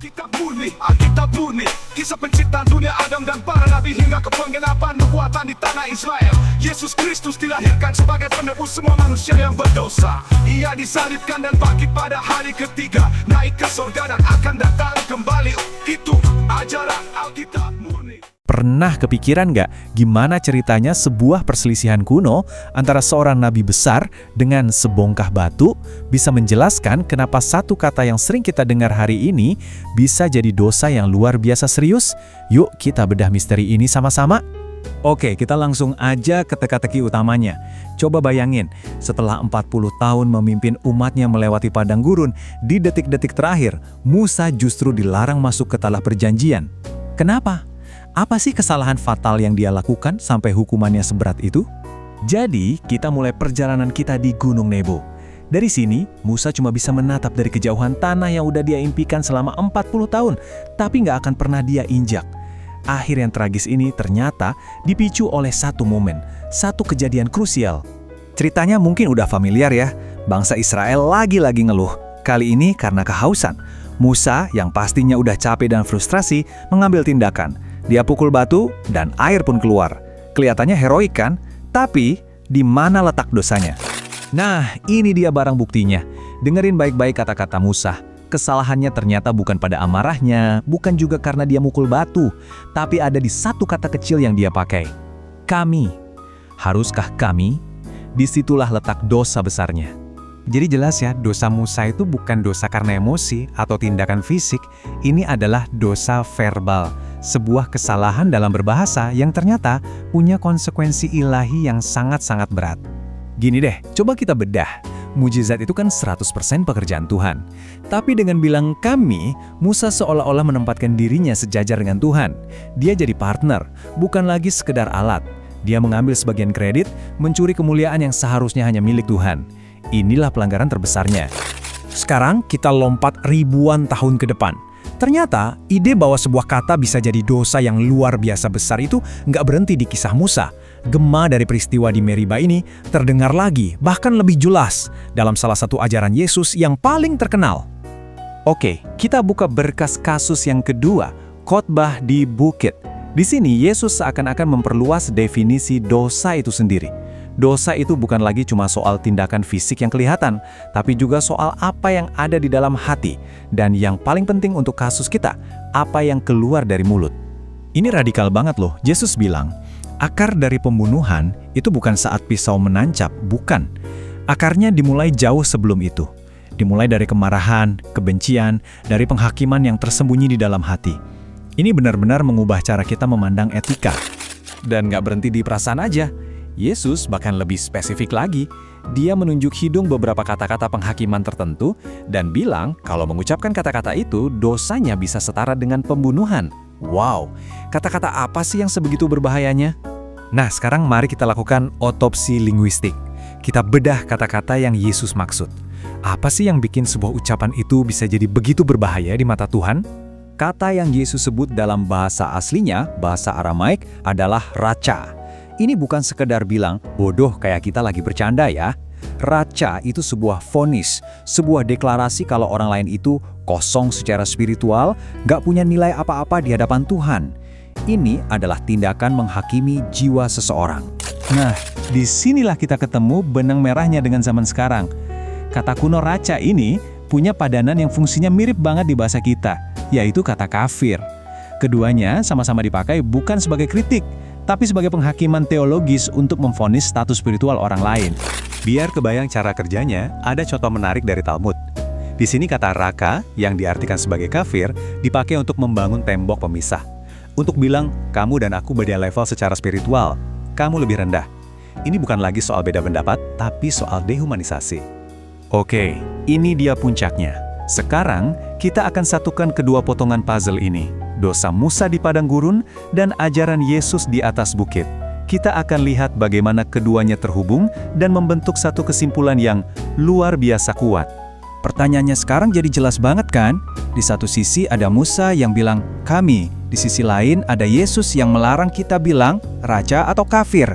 Alkitab murni, kisah penciptaan dunia Adam dan para nabi hingga ke penggenapan nubuatan di tanah Israel. Yesus Kristus dilahirkan sebagai penebus semua manusia yang berdosa. Ia disalibkan dan bangkit pada hari ketiga, naik ke surga dan akan datang kembali. Itu ajaran Alkitab murni. Pernah kepikiran nggak gimana ceritanya sebuah perselisihan kuno antara seorang nabi besar dengan sebongkah batu bisa menjelaskan kenapa satu kata yang sering kita dengar hari ini bisa jadi dosa yang luar biasa serius? Yuk kita bedah misteri ini sama-sama. Oke, kita langsung aja ke teka-teki utamanya. Coba bayangin, setelah 40 tahun memimpin umatnya melewati padang gurun, di detik-detik terakhir, Musa justru dilarang masuk ke tanah perjanjian. Kenapa? Apa sih kesalahan fatal yang dia lakukan sampai hukumannya seberat itu? Jadi, kita mulai perjalanan kita di Gunung Nebo. Dari sini, Musa cuma bisa menatap dari kejauhan tanah yang udah dia impikan selama 40 tahun, tapi nggak akan pernah dia injak. Akhir yang tragis ini ternyata dipicu oleh satu momen, satu kejadian krusial. Ceritanya mungkin udah familiar ya, bangsa Israel lagi-lagi ngeluh. Kali ini karena kehausan. Musa yang pastinya udah capek dan frustrasi mengambil tindakan. Dia pukul batu dan air pun keluar. Kelihatannya heroik kan? Tapi di mana letak dosanya? Nah, ini dia barang buktinya. Dengerin baik-baik kata-kata Musa. Kesalahannya ternyata bukan pada amarahnya, bukan juga karena dia mukul batu, tapi ada di satu kata kecil yang dia pakai. Kami. Haruskah kami? Disitulah letak dosa besarnya. Jadi jelas ya, dosa Musa itu bukan dosa karena emosi atau tindakan fisik, ini adalah dosa verbal, sebuah kesalahan dalam berbahasa yang ternyata punya konsekuensi ilahi yang sangat-sangat berat. Gini deh, coba kita bedah. Mujizat itu kan 100% pekerjaan Tuhan. Tapi dengan bilang kami, Musa seolah-olah menempatkan dirinya sejajar dengan Tuhan. Dia jadi partner, bukan lagi sekedar alat. Dia mengambil sebagian kredit, mencuri kemuliaan yang seharusnya hanya milik Tuhan. Inilah pelanggaran terbesarnya. Sekarang kita lompat ribuan tahun ke depan. Ternyata, ide bahwa sebuah kata bisa jadi dosa yang luar biasa besar itu nggak berhenti di kisah Musa. Gema dari peristiwa di Meriba ini terdengar lagi, bahkan lebih jelas, dalam salah satu ajaran Yesus yang paling terkenal. Oke, kita buka berkas kasus yang kedua, khotbah di bukit. Di sini, Yesus seakan-akan memperluas definisi dosa itu sendiri. Dosa itu bukan lagi cuma soal tindakan fisik yang kelihatan, tapi juga soal apa yang ada di dalam hati. Dan yang paling penting untuk kasus kita, apa yang keluar dari mulut. Ini radikal banget loh, Yesus bilang, akar dari pembunuhan itu bukan saat pisau menancap, bukan. Akarnya dimulai jauh sebelum itu. Dimulai dari kemarahan, kebencian, dari penghakiman yang tersembunyi di dalam hati. Ini benar-benar mengubah cara kita memandang etika. Dan nggak berhenti di perasaan aja. Yesus bahkan lebih spesifik lagi. Dia menunjuk hidung beberapa kata-kata penghakiman tertentu dan bilang kalau mengucapkan kata-kata itu dosanya bisa setara dengan pembunuhan. Wow, kata-kata apa sih yang sebegitu berbahayanya? Nah, sekarang mari kita lakukan otopsi linguistik. Kita bedah kata-kata yang Yesus maksud. Apa sih yang bikin sebuah ucapan itu bisa jadi begitu berbahaya di mata Tuhan? Kata yang Yesus sebut dalam bahasa aslinya, bahasa Aramaik, adalah raca. Ini bukan sekedar bilang, bodoh kayak kita lagi bercanda ya. Raca itu sebuah vonis, sebuah deklarasi kalau orang lain itu kosong secara spiritual, gak punya nilai apa-apa di hadapan Tuhan. Ini adalah tindakan menghakimi jiwa seseorang. Nah, disinilah kita ketemu benang merahnya dengan zaman sekarang. Kata kuno raca ini punya padanan yang fungsinya mirip banget di bahasa kita, yaitu kata kafir. Keduanya sama-sama dipakai bukan sebagai kritik, tapi sebagai penghakiman teologis untuk memvonis status spiritual orang lain. Biar kebayang cara kerjanya, ada contoh menarik dari Talmud. Di sini kata raka, yang diartikan sebagai kafir, dipakai untuk membangun tembok pemisah. Untuk bilang, kamu dan aku beda level secara spiritual, kamu lebih rendah. Ini bukan lagi soal beda pendapat, tapi soal dehumanisasi. Oke, ini dia puncaknya. Sekarang, kita akan satukan kedua potongan puzzle ini. Dosa Musa di padang gurun, dan ajaran Yesus di atas bukit. Kita akan lihat bagaimana keduanya terhubung dan membentuk satu kesimpulan yang luar biasa kuat. Pertanyaannya sekarang jadi jelas banget kan? Di satu sisi ada Musa yang bilang, kami. Di sisi lain ada Yesus yang melarang kita bilang, raja atau kafir.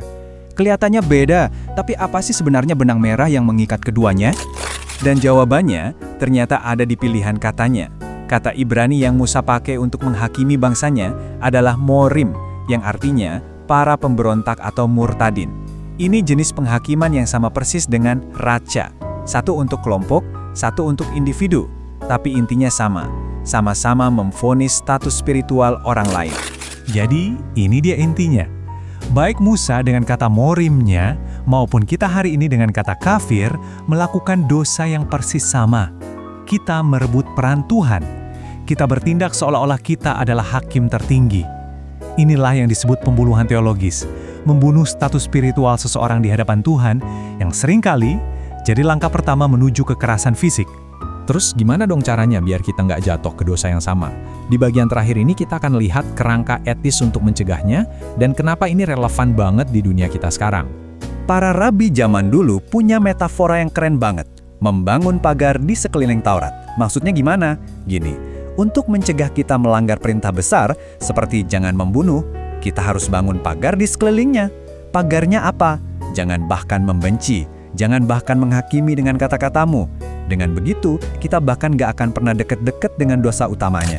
Kelihatannya beda, tapi apa sih sebenarnya benang merah yang mengikat keduanya? Dan jawabannya ternyata ada di pilihan katanya. Kata Ibrani yang Musa pakai untuk menghakimi bangsanya adalah morim, yang artinya para pemberontak atau murtadin. Ini jenis penghakiman yang sama persis dengan raja. Satu untuk kelompok, satu untuk individu. Tapi intinya sama-sama memvonis status spiritual orang lain. Jadi, ini dia intinya. Baik Musa dengan kata morimnya, maupun kita hari ini dengan kata kafir, melakukan dosa yang persis sama. Kita merebut peran Tuhan. Kita bertindak seolah-olah kita adalah hakim tertinggi. Inilah yang disebut pembunuhan teologis, membunuh status spiritual seseorang di hadapan Tuhan, yang seringkali jadi langkah pertama menuju kekerasan fisik. Terus gimana dong caranya biar kita nggak jatuh ke dosa yang sama? Di bagian terakhir ini kita akan lihat kerangka etis untuk mencegahnya dan kenapa ini relevan banget di dunia kita sekarang. Para rabi zaman dulu punya metafora yang keren banget. Membangun pagar di sekeliling Taurat. Maksudnya gimana? Gini, untuk mencegah kita melanggar perintah besar, seperti jangan membunuh, kita harus bangun pagar di sekelilingnya. Pagarnya apa? Jangan bahkan membenci, jangan bahkan menghakimi dengan kata-katamu. Dengan begitu, kita bahkan gak akan pernah deket-deket dengan dosa utamanya.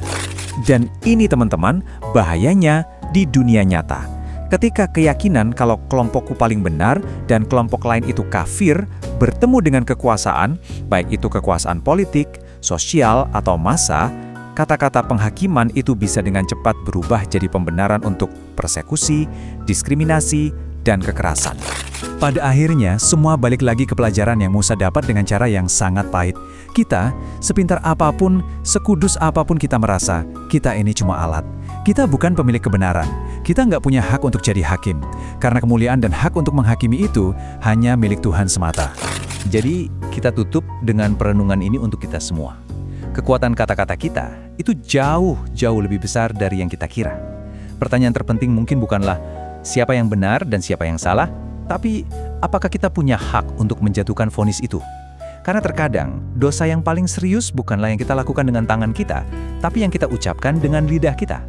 Dan ini teman-teman, bahayanya di dunia nyata. Ketika keyakinan kalau kelompokku paling benar dan kelompok lain itu kafir, bertemu dengan kekuasaan, baik itu kekuasaan politik, sosial, atau massa, kata-kata penghakiman itu bisa dengan cepat berubah jadi pembenaran untuk persekusi, diskriminasi, dan kekerasan. Pada akhirnya, semua balik lagi ke pelajaran yang Musa dapat dengan cara yang sangat pahit. Kita, sepintar apapun, sekudus apapun kita merasa, kita ini cuma alat. Kita bukan pemilik kebenaran. Kita nggak punya hak untuk jadi hakim. Karena kemuliaan dan hak untuk menghakimi itu hanya milik Tuhan semata. Jadi, kita tutup dengan perenungan ini untuk kita semua. Kekuatan kata-kata kita itu jauh lebih besar dari yang kita kira. Pertanyaan terpenting mungkin bukanlah siapa yang benar dan siapa yang salah, tapi apakah kita punya hak untuk menjatuhkan vonis itu? Karena terkadang, dosa yang paling serius bukanlah yang kita lakukan dengan tangan kita, tapi yang kita ucapkan dengan lidah kita.